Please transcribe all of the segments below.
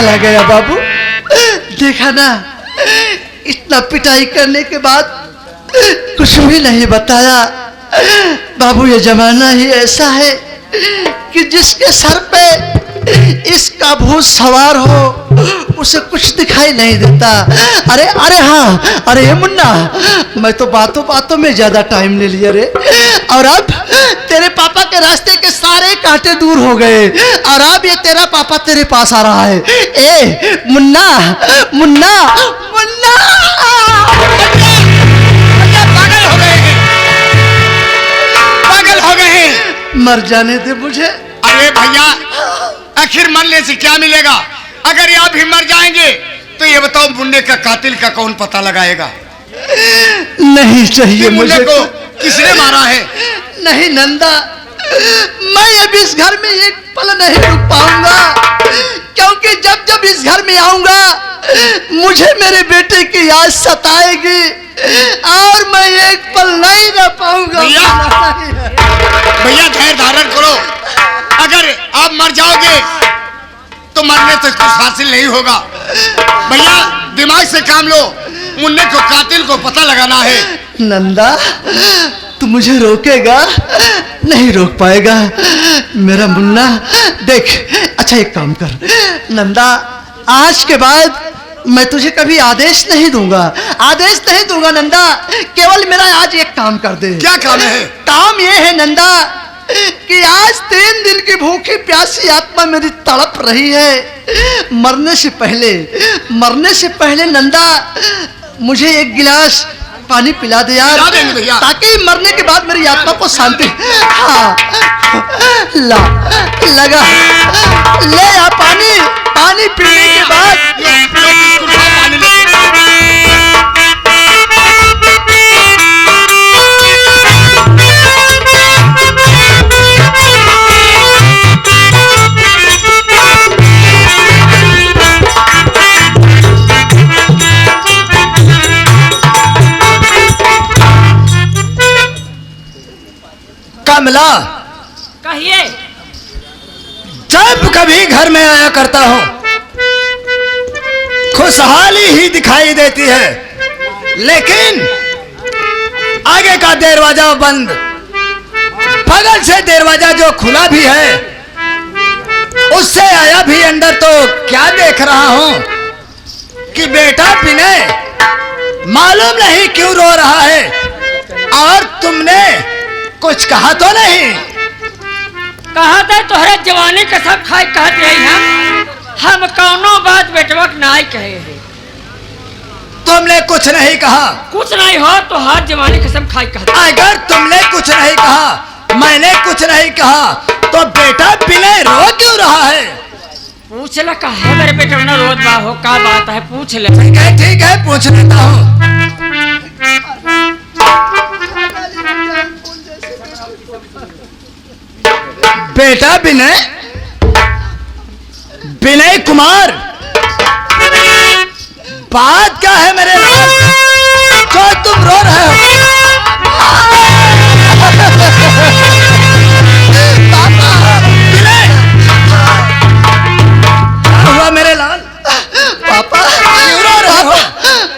चला गया बाबू। देखा ना, इतना पिटाई करने के बाद कुछ भी नहीं बताया। बाबू ये जमाना ही ऐसा है कि जिसके सर पे इसका भूत सवार हो उसे कुछ दिखाई नहीं देता। अरे अरे हाँ, अरे मुन्ना, मैं तो बातों बातों में ज्यादा टाइम ले लिया रे। और अब तेरे पापा के रास्ते के सारे कांटे दूर हो गए और अब ये तेरा पापा तेरे पास आ रहा है। ए मुन्ना, मुन्ना, मुन्ना, पागल हो गए हैं, पागल हो गए हैं। मर जाने दे मुझे। अरे भैया, आखिर मरने से क्या मिलेगा? अगर ये आप ही मर जाएंगे तो ये बताओ मुन्ने का कातिल का कौन पता लगाएगा? नहीं चाहिए मुन्ने मुझे को किसने मारा है? नहीं नंदा, मैं अब इस घर में एक पल नहीं रुक पाऊंगा, क्योंकि जब जब इस घर में आऊंगा मुझे मेरे बेटे की याद सताएगी और मैं एक पल नहीं रह पाऊंगा। भैया धैर्य धारण करो। अगर आप मर जाओगे तो मरने से कुछ हासिल नहीं होगा। भैया दिमाग से काम लो, मुन्ने को कातिल को पता लगाना है। नंदा, तू मुझे रोकेगा? नहीं रोक पाएगा मेरा मुन्ना। देख, अच्छा एक काम कर नंदा, आज के बाद मैं तुझे कभी आदेश नहीं दूंगा, आदेश नहीं दूंगा नंदा। केवल मेरा आज एक काम कर दे। क्या काम है? काम ये है नंदा कि आज 3 दिन की भूखी प्यासी आत्मा मेरी तड़प रही है। मरने से पहले नंदा मुझे एक गिलास पानी पिला दे यार, ताकि मरने के बाद मेरी आत्मा को शांति। हाँ, ला लगा ले आ पानी। पानी पीने के बाद कमला, कहिए। जब कभी घर में आया करता हूँ खुशहाली ही दिखाई देती है, लेकिन आगे का दरवाजा बंद, बगल से दरवाजा जो खुला भी है उससे आया भी अंदर तो क्या देख रहा हूँ कि बेटा विनय मालूम नहीं क्यों रो रहा है। और तुमने कुछ कहा तो नहीं? कहा था तोहरे जवानी कसम खाई कहत रही हम कौनो बात बेटवक नहीं कहे है। तुमने कुछ नहीं कहा? कुछ नहीं हो तो हर जवानी कसम खाई कहत। अगर तुमने कुछ नहीं कहा, मैंने कुछ नहीं कहा, तो बेटा विनय रो क्यों रहा है? पूछ ले, कहा मेरे बेटे ने रोज बा हो, क्या बात है पूछ ले। ठीक है पूछ लेता हूँ। बेटा विनय, विनय कुमार, बात क्या है मेरे लाल जो तुम रो रहे हो? विनय, क्या हुआ मेरे लाल? पापा क्यों रो रहे हो?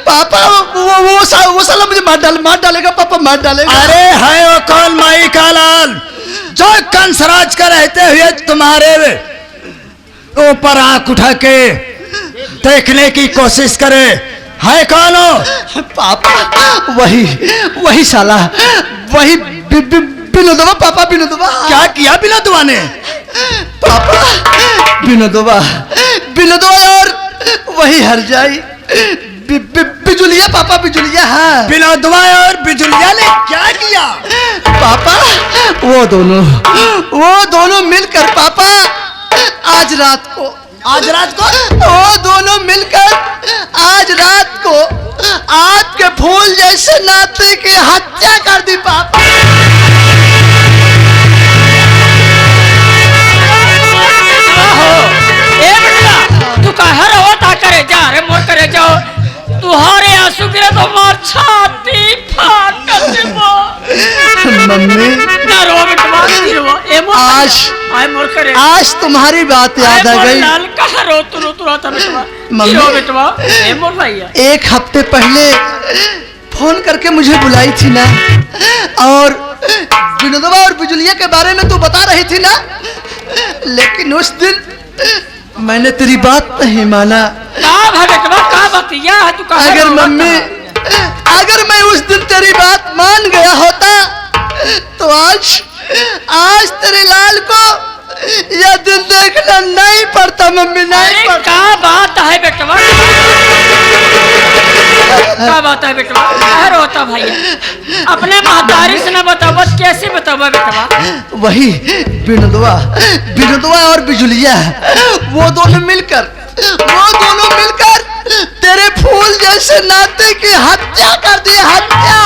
पापा वो साला मुझे मार डालेगा पापा, मार डालेगा। अरे है वो कौन माई का लाल जो कंसराज का रहते हुए तुम्हारे ऊपर आंख उठा के देखने की कोशिश करे? है कौन हो? पापा वही साला, वही विनोदवा। पापा विनोदवा। क्या किया विनोदवा ने? पापा विनोदवा और वही हरजाई बिजुलिया। पापा बिजुलिया। हाँ, विनोदवा और बिजुलिया ने क्या किया? पापा वो दोनों मिलकर पापा आज रात को वो दोनों मिलकर आज रात को आपके फूल जैसे नाते की हत्या कर दी पापा। तू कहा रहो ता करे जा रे मोर करे जाओ, तुहारे आंसू गिरे तो मार छाती फाड़ कर देबो। मम्मी ना रो बेटा, रो। आए मोर करे आज तुम्हारी बात याद आ गई। लाल कहाँ रो रहा था बेटवा? मम्मी। क्यों बेटवा? ए मोर भैया, एक हफ्ते पहले फोन करके मुझे बुलाई थी ना, और विनोदवा और बिजुलिया के बारे में तू बता रही थी ना, लेकिन उस दिन मैंने तेरी बात नहीं माना। का भा बेटवा, का बतिया है तू? कहाँ अगर रो रहा मम्मी, था? अगर मैं उस दिन तेरी बात मान गया होता तो आज तेरे लाल को यह दिन देखना नहीं पड़ता मम्मी, नहीं अरे पड़ता। का बात है बेटवा? का बात है बेटवा? कहाँ रोता भैया? अपने महतारी से न बतावा, कैसे बतावा बेटवा? वही विनोदवा और बिजुलिया, वो दोनों मिलकर तेरे फूल जैसे नाते की हत्या कर दी, हत्या।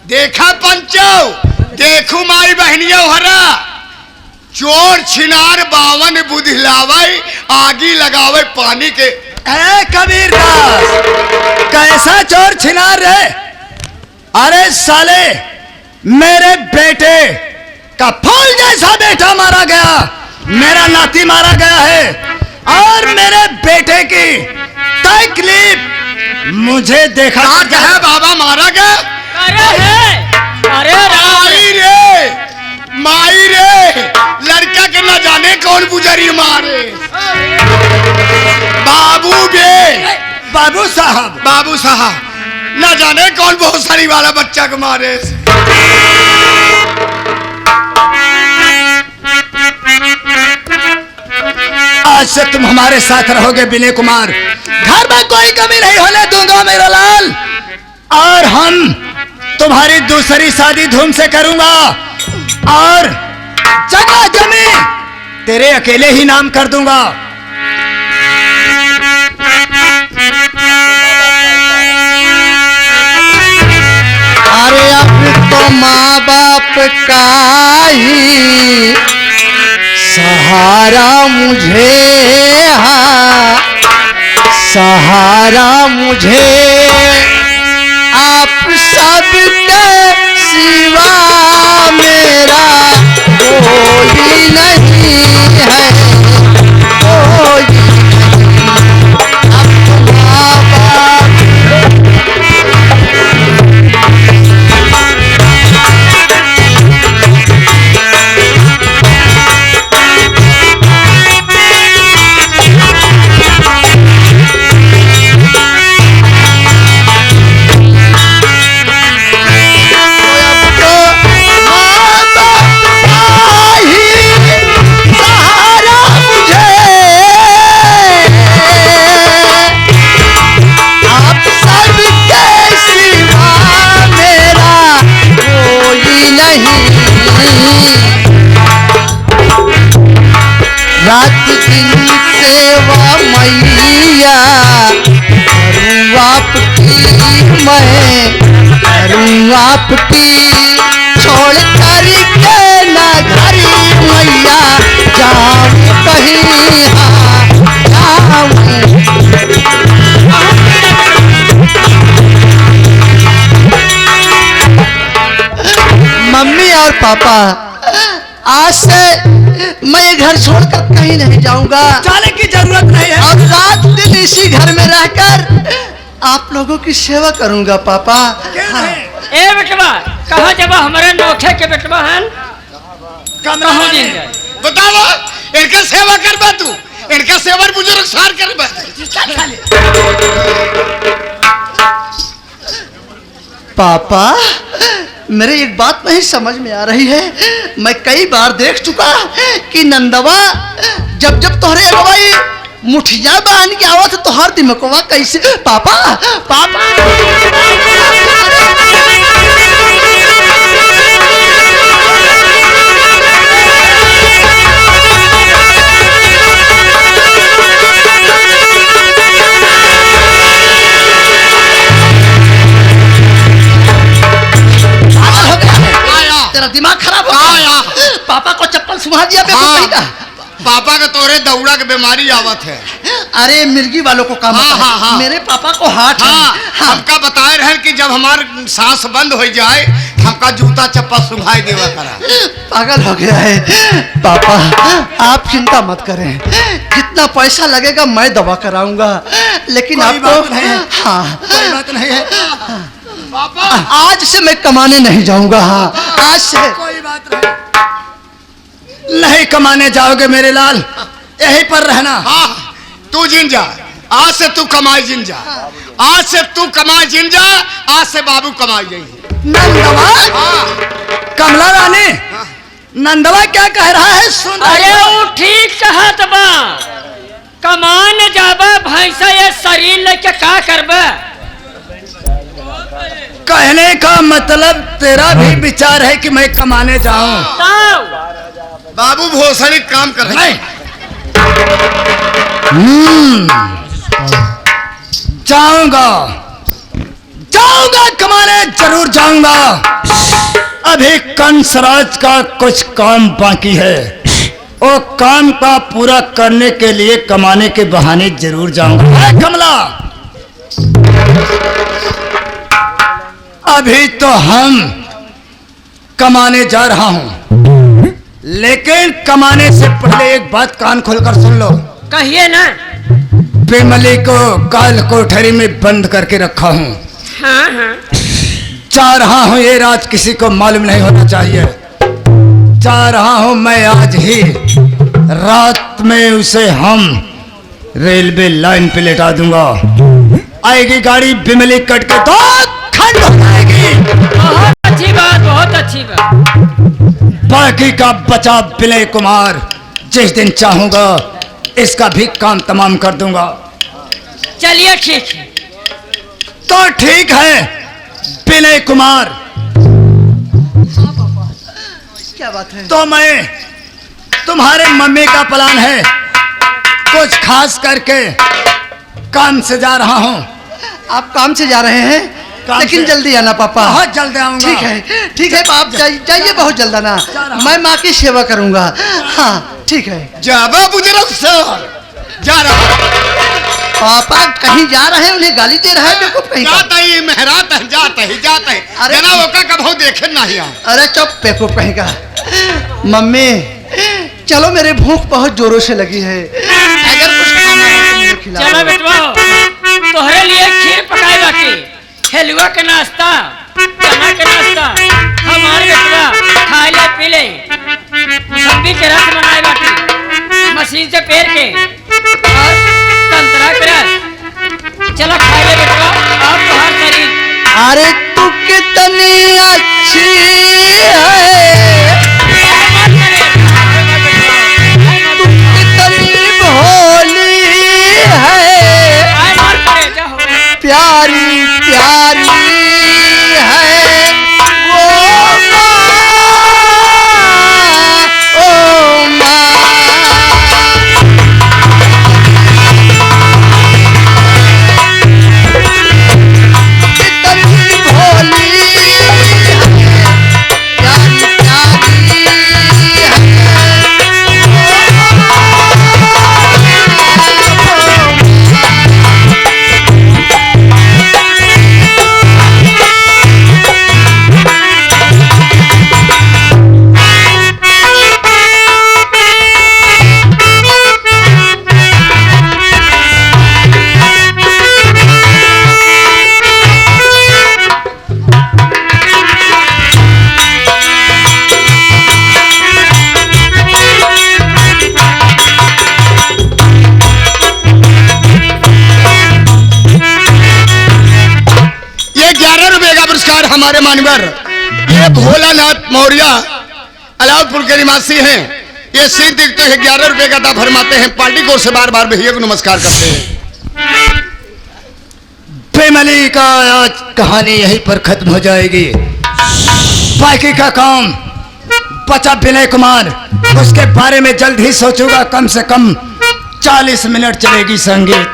देखा पंचो, देखू माई बहनिया हरा, चोर छिनार बावन बुद्धि लावे, आगी लगावे पानी के। ए कबीर दास, कैसा चोर छिनार रे? अरे साले, मेरे बेटे का फूल जैसा बेटा मारा गया, मेरा नाती मारा गया है, और मेरे बेटे की तकलीफ मुझे देखा। क्या है बाबा मारा गया? अरे माई रे, लड़का के न जाने कौन गुजरी मारे। बाबू साहब न जाने कौन बहुत सारी वाला बच्चा को मारे। आज से तुम हमारे साथ रहोगे विनय कुमार, घर में कोई कमी नहीं होने दूंगा मेरा लाल, और हम तुम्हारी दूसरी शादी धूम से करूंगा, और जगह जमी तेरे अकेले ही नाम कर दूंगा। अरे अब तो माँ बाप का ही सहारा मुझे, सहारा मुझे, आप सबके सिवा मेरा कोई नहीं है, कोई नहीं। अब माँ बाप रात दिन सेवा मैया करूँ आपकी, मैं करूँ आपकी, छोड़ कर और पापा, आज से मैं ये घर छोड़कर कहीं नहीं जाऊंगा जाने की जरूरत नहीं है। और रात दिन इसी घर में रहकर आप लोगों की सेवा करूंगा पापा। हाँ। ए बेटवा, कहाँ जब हमारे नोखे के बेटवा हन कमरा कहाँ में दिन जाए? बताओ, इनका सेवा करबा तू, इनका सेवा बुजुर्ग सार करबा। पापा, मेरे एक बात नहीं समझ में आ रही है। मैं कई बार देख चुका कि नंदवा जब जब तोहरे अगवाई मुठिया बांध के आवत तो हर दिमकवा कैसे पापा पापा तेरा दिमाग खराब हो गया। पापा को चप्पल सुहा दिया हाँ, का। पापा का तोरे दौड़ा के बीमारी आवत है। अरे मिर्गी वालों को काम हाँ, होता है। हाँ, हाँ। मेरे पापा को हाथ है। हाँ, हाँ। हमका बताए रहे कि जब हमार सांस बंद हो जाए हमका जूता चप्पल सुंघाई देवा करा। पागल हो गया है पापा, आप चिंता मत करें, जितना पैसा लगेगा मैं दवा कराऊंगा, लेकिन कोई आपको बात नहीं है। हाँ कोई बात नहीं है। पापा आज से मैं कमाने नहीं जाऊंगा। हाँ आज से कोई बात नहीं कमाने जाओगे मेरे लाल, यहीं पर रहना। हाँ, तू जिन जा, आज से तू कमाई जिन जा, आज से तू कमाई जिन जा, आज से बाबू कमाई जाएंगे। नंदवा, हाँ, कमला रानी, नंदवा क्या कह रहा है सुन रही अरे हो? वो ठीक कहत बा, कमान जाबा भैंसा ये शरीर लेके का करबा? कहने का मतलब तेरा भी विचार है कि मैं कमाने जाऊं। ताऊ बाबू भोसड़ी काम कर रहे हैं। जाऊंगा जाऊंगा कमाने, जरूर जाऊंगा। अभी कंसराज का कुछ काम बाकी है, वो काम का पूरा करने के लिए कमाने के बहाने जरूर जाऊंगा। है कमला, अभी तो हम कमाने जा रहा हूं, लेकिन कमाने से पहले एक बात कान खोलकर सुन लो। कहिए ना। बिमली को काल कोठरी में बंद करके रखा हूं। हाँ हाँ, जा रहा हूं, ये रात किसी को मालूम नहीं होना चाहिए। जा रहा हूं मैं आज ही, रात में उसे हम रेलवे लाइन पे लेटा दूंगा। आएगी गाड़ी, बिमली कट के दो खंड हो जाएगी। बहुत अच्छी बात, बहुत अच्छी बात। बाकी का बचा विनय कुमार, जिस दिन चाहूंगा इसका भी काम तमाम कर दूंगा। चलिए ठीक है। तो ठीक है विनय कुमार, क्या बात है? तो मैं तुम्हारे मम्मी का प्लान है, कुछ खास करके काम से जा रहा हूं। आप काम से जा रहे हैं, काम लेकिन से। जल्दी आना पापा। बहुत जल्द आऊंगा। ठीक है आप जाइए, बहुत जल्द आना। रहा हूं। मैं माँ की सेवा करूंगा। हाँ ठीक है। जाबा बुजुर्ग सार जा रहा पापा कहीं जा रहे हैं, उन्हें गाली दे रहे हैं बेवकूफ कहीं का। जाता ही मेहरात है, जाता ही अरे- जना वो का कभो देखे नहीं आ। अरे चुप बेवकूफ कहीं का। मम्मी चलो, मेरे भूख बहुत जोरों से लगी है, अगर कुछ खाना है तो मुझे खिलाओ। चलो बेटवा, तोहरे लिए खीर पकाए बाटी, हेलुआ के नाश्ता, चना के नाश्ता, हमारे बेटवा खा ले पी ले। सब्जी के रस बनाए बाटी, मशीन से पेर के, और संतरा के रस। चलो खा ले बेटवा, आप तो हर शरीर। अरे तू कितनी अच्छी है, तू कितनी भोली है, प्यारी प्यारी है वो माँ, ओ माँ। कितनी भोली है, प्यारी प्यारी है वो माँ। हमारे मानवर ये भोलानाथ मौर्य अलाउद्दीन के निवासी हैं। ये सिर देखते हैं 11 रुपए का अदा फरमाते हैं। पार्टी को से बार बार भैया को नमस्कार करते हैं। प्रेम अली का आज कहानी यहीं पर खत्म हो जाएगी। बाकी का काम बचा विनय कुमार, उसके बारे में जल्द ही सोचूंगा। कम से कम 40 मिनट चलेगी संगीत।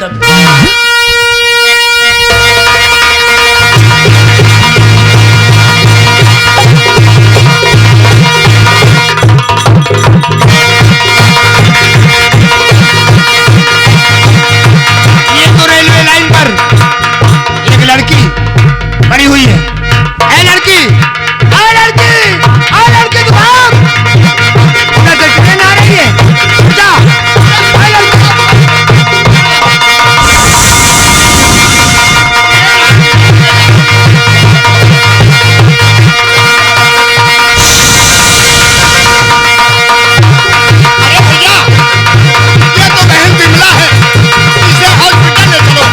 ये तो रेलवे लाइन पर एक लड़की पड़ी हुई है। ए लड़की, ए लड़की, ए लड़की तू भाग, उधर से ट्रेन आ रही है, जा, ए लड़की। अरे भैया, ये तो बहन बिमला है, इसे हॉस्पिटल ले चलो।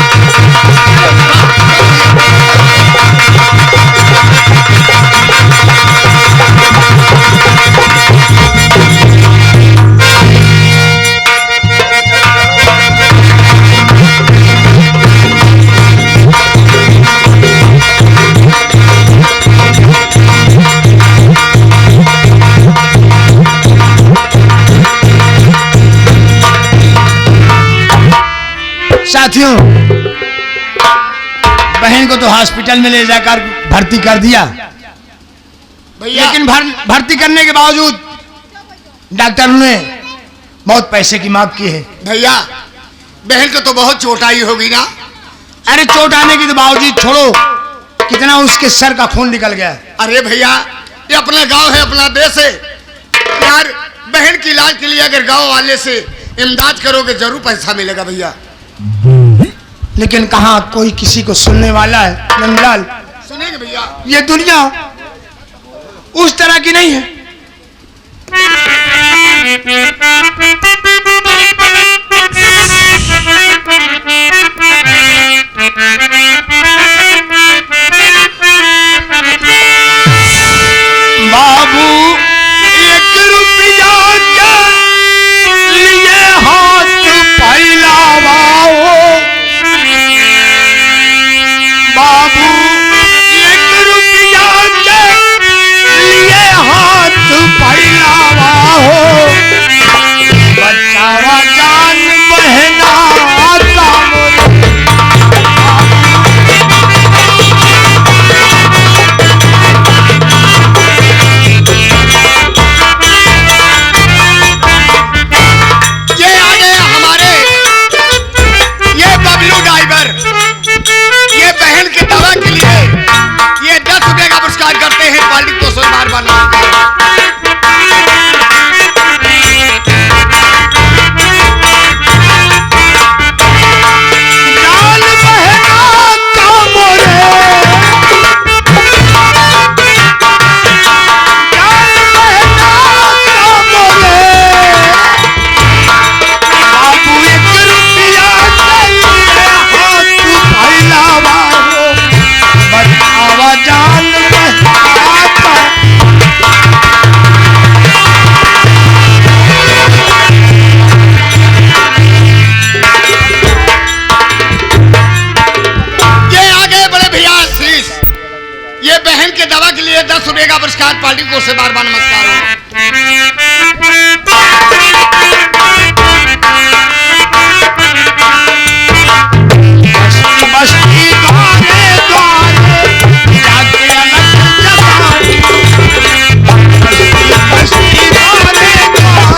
साथियों, बहन को तो हॉस्पिटल में ले जाकर भर्ती कर दिया, भैया लेकिन भर्ती करने के बावजूद डॉक्टर ने बहुत पैसे की मांग की है। भैया, बहन को तो बहुत चोट आई होगी ना। अरे चोट आने की तो बावजूद छोड़ो, कितना उसके सर का खून निकल गया। अरे भैया, ये अपना गांव है, अपना देश है यार। बहन की इलाज के लिए अगर गांव वाले से इमदाद करोगे जरूर पैसा मिलेगा भैया। लेकिन कहाँ कोई किसी को सुनने वाला है नंदलाल। सुनेंगे भैया। ये दुनिया उस तरह की नहीं है। बाबू 1 रुपया के लिए हाथ फैलाओ, बाबू 1 रुपया के लिए हाथ फैलाओ, बचावा जान बहना का ये आ गए हमारे ये बबलू ड्राइवर। ये बहन की दवा के लिए ये 10 रुपए का पुरस्कार करते हैं। पार्टी को सो बार बार जान बहना का मोरे, जान बहना का मोरे, बाबू 1 रुपया के लिए हाथ फैलावा, बचावा जान बहना का। ये आ गए बड़े भैया आशीष। ये बहन के दवा के लिए 10 रुपए का पुरस्कार। पार्टी को से बार बार नमस्कार हो। बस्ती बस्ती द्वारे द्वारे जाके अलग जगानी, बस्ती बस्ती द्वारे द्वारे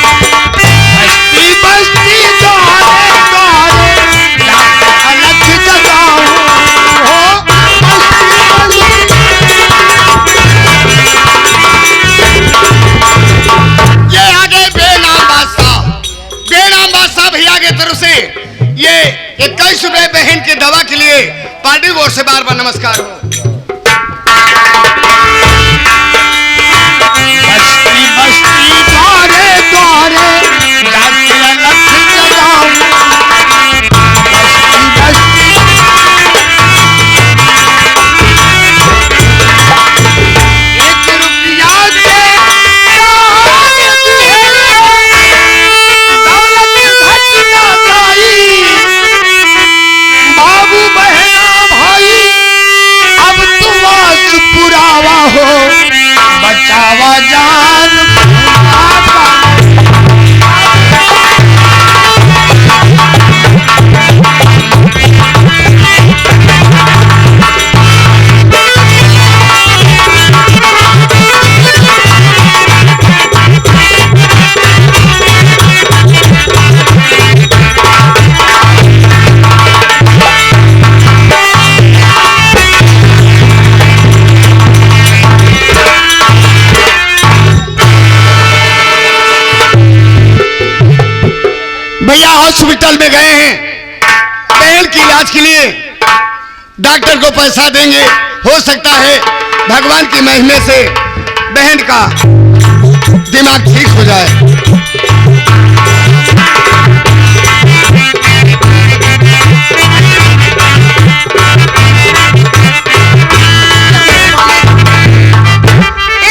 बस्ती बस्ती द्वारे द्वारे जाके अलग जगाऊं हो, बस्ती ये आ गए बेनाम बादशाह। बेनाम बादशाह भैया के तरफ से ये 21 रुपए बहन की दवा के लिए। पार्टी को से बार बार नमस्कार हो। बस्ती बस्ती द्वारे द्वारे इलाज के लिए डॉक्टर को पैसा देंगे, हो सकता है भगवान की महिमा से बहन का दिमाग ठीक हो जाए।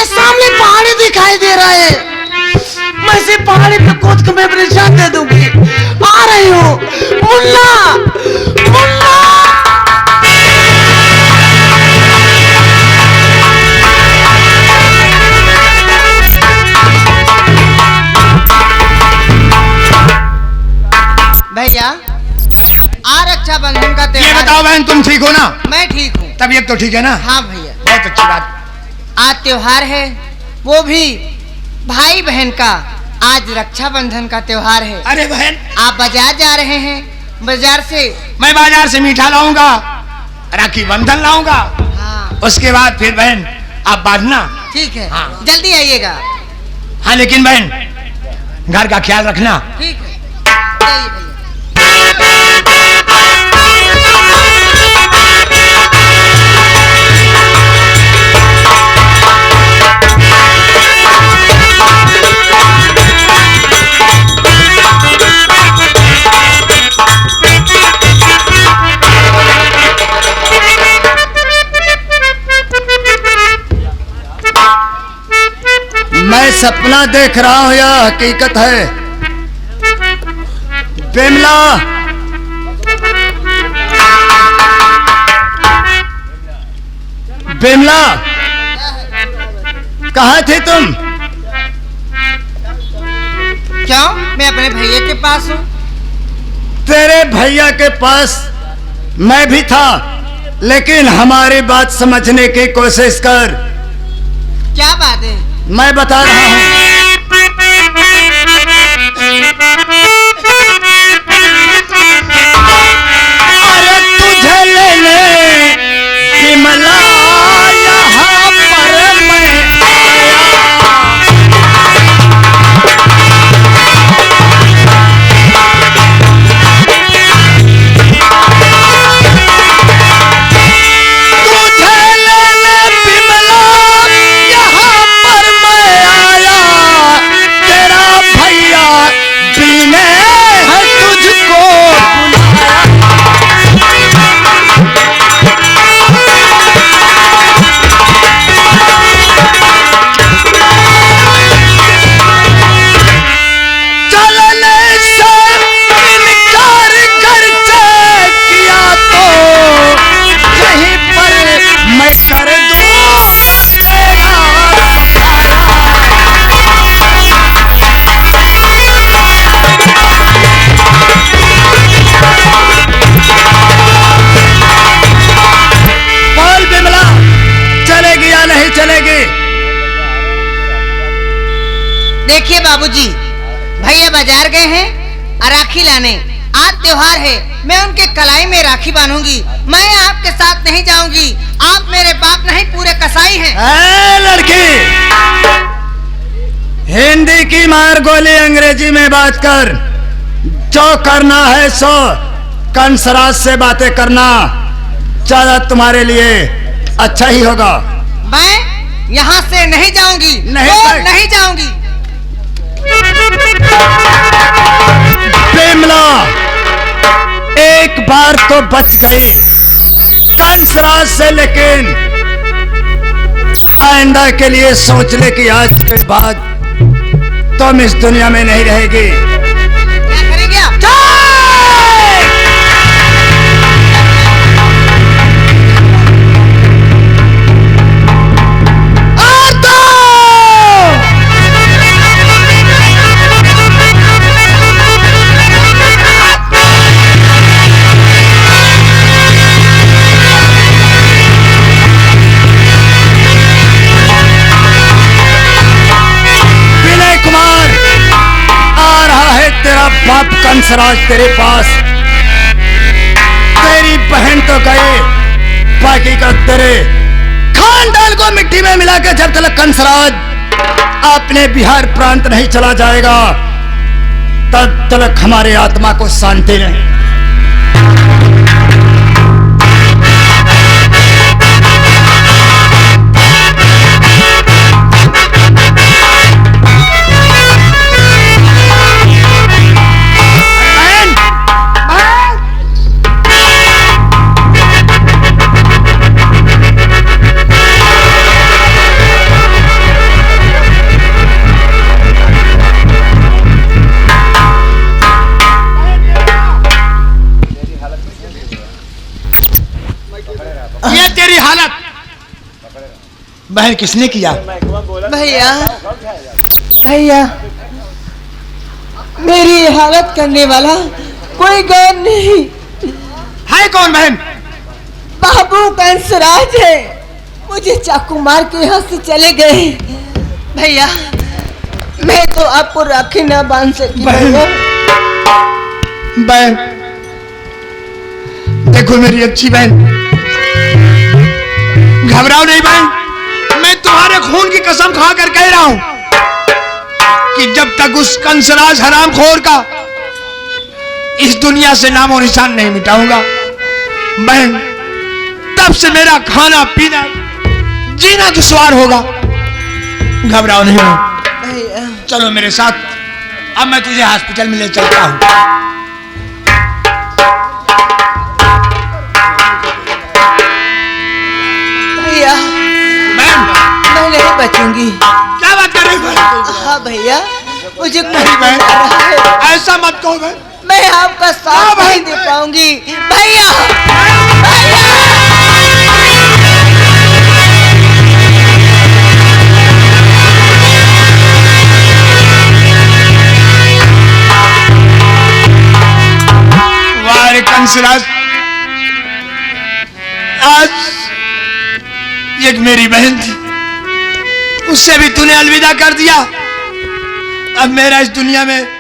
सामने पहाड़ी दिखाई दे रहा है, मैं से पहाड़ी पे कूद के मैं अपनी जान दे दूंगी। आ रही हूँ मुन्ना, मुन्ना। भैया आ रक्षाबंधन का ये त्योहार। बताओ बहन, तुम ठीक हो ना? मैं ठीक हूँ। तबीयत तो ठीक है ना? हाँ भैया, बहुत अच्छी बात। आज त्योहार है, वो भी भाई बहन का। आज रक्षाबंधन का त्योहार है। अरे बहन, आप बाजार जा रहे हैं, बाजार से? मैं बाजार से मीठा लाऊंगा, राखी बंधन लाऊंगा, हाँ उसके बाद फिर बहन आप बांधना। ठीक है, हाँ। जल्दी आइएगा। हाँ लेकिन बहन घर का ख्याल रखना। ठीक है, जाइए भैया। मैं सपना देख रहा हूँ या हकीकत है? बिमला, बिमला, कहाँ थे तुम? क्यों? मैं अपने भैया के पास हूँ। तेरे भैया के पास मैं भी था, लेकिन हमारी बात समझने की कोशिश कर। क्या बात है? मैं बता रहा हूँ। अरे तुझे लेने बिमला यहाँ पर मैं देखिए बाबूजी, भैया बाजार गए हैं राखी लाने। आज त्योहार है, मैं उनके कलाई में राखी बांधूंगी। मैं आपके साथ नहीं जाऊंगी। आप मेरे बाप नहीं, पूरे कसाई हैं। लड़की, हिंदी की मार गोली अंग्रेजी में बात कर। जो करना है सो कंसराज से बातें करना ज्यादा तुम्हारे लिए अच्छा ही होगा। मैं यहाँ से नहीं जाऊंगी। नहीं तो भाई। नहीं जाऊंगी। बिमला, एक बार तो बच गई कंसराज से, लेकिन आइंदा के लिए सोच ले कि आज के बाद तुम इस दुनिया में नहीं रहेगी। क्या करेंगे आप? बाप कंसराज तेरे पास। तेरी बहन तो गए, बाकी का तेरे खानदान को मिट्टी में मिला के जब तक कंसराज अपने बिहार प्रांत नहीं चला जाएगा तब तक हमारे आत्मा को शांति नहीं। बहन किसने किया? भैया भैया मेरी हालत करने वाला कोई गैर नहीं है कौन बहन? बाबू कंसराज है, मुझे चाकू मार के यहाँ से चले गए। भैया मैं तो आपको राखी ना बांध सकी। भैया बहन देखो मेरी अच्छी बहन, घबराओ नहीं बहन, मैं तुम्हारे खून की कसम खाकर कह रहा हूं कि जब तक उस कंसराज हरामखोर का इस दुनिया से नामो निशान नहीं मिटाऊंगा बहन, तब से मेरा खाना पीना जीना दुश्वार होगा। घबराओ नहीं भैया चलो मेरे साथ, अब मैं तुझे हॉस्पिटल में ले चलता हूं। भैया मैं नहीं बचूंगी। क्या बात कर रही हो? हाँ भैया मुझे कुछ नहीं बहन, बता रहा है। ऐसा मत कहो बहन। मैं आपका साथ नहीं दे पाऊंगी। भैया वारे कंसराज, आज एक मेरी बहन थी, उससे भी तूने अलविदा कर दिया। अब मेरा इस दुनिया में